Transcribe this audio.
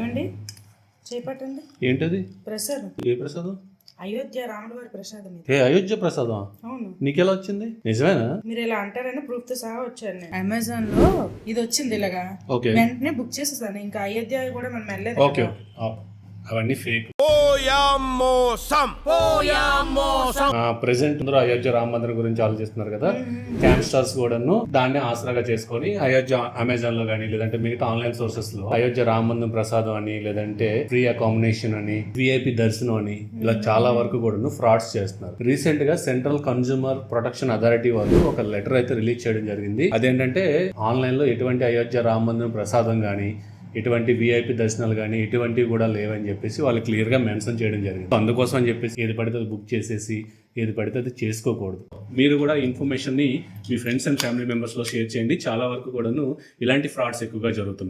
ఏమండి చేపట్టండి. ఏంటది? ప్రసాదం. ఏ ప్రసాదం? అయోధ్య రాముల వారి ప్రసాదం ఇది. ఏ అయోధ్య ప్రసాదం? అవును. నీకెలా వచ్చింది? నిజమేనా? మీరు ఇలా అంటారని ప్రూఫ్ తో సహా వచ్చాను నేను. అమెజాన్ లో ఇది వచ్చింది ఇలాగా. ఓకే. వెంటనే బుక్ చేసేసాను. ఇంకా అయోధ్య కూడా మనం వెళ్ళలేదు. ఓకే అవన్నీ ఫేక్. ప్రెసెంట్ అందరూ అయోధ్య రామ మందిరం గురించి ఆలోచిస్తున్నారు కదా. క్యాంప్ స్టార్స్ కూడాను దాన్ని ఆసరాగా చేసుకొని అయోధ్య అమెజాన్ లో గానీ లేదంటే మిగతా ఆన్లైన్ సోర్సెస్ లో అయోధ్య రామ మందిరం ప్రసాదం అని లేదంటే ఫ్రీ అకామిడేషన్ అని విఐపి దర్శనం అని ఇలా చాలా వరకు కూడాను ఫ్రాడ్స్ చేస్తున్నారు. రీసెంట్ గా సెంట్రల్ కన్స్యూమర్ ప్రొటెక్షన్ అథారిటీ వాళ్ళు ఒక లెటర్ అయితే రిలీజ్ చేయడం జరిగింది. అదేంటంటే ఆన్లైన్ లో ఎటువంటి అయోధ్య రామ మందిరం ప్రసాదం గానీ ఎటువంటి విఐపి దర్శనాలు కానీ ఎటువంటివి కూడా లేవని చెప్పేసి వాళ్ళు క్లియర్గా మెన్షన్ చేయడం జరిగింది. అందుకోసం అని చెప్పేసి ఏది పడితే అది బుక్ చేసేసి ఏది పడితే అది చేసుకోకూడదు. మీరు కూడా ఇన్ఫర్మేషన్ని మీ ఫ్రెండ్స్ అండ్ ఫ్యామిలీ మెంబర్స్లో షేర్ చేయండి. చాలా వరకు కూడాను ఇలాంటి ఫ్రాడ్స్ ఎక్కువగా జరుగుతున్నాయి.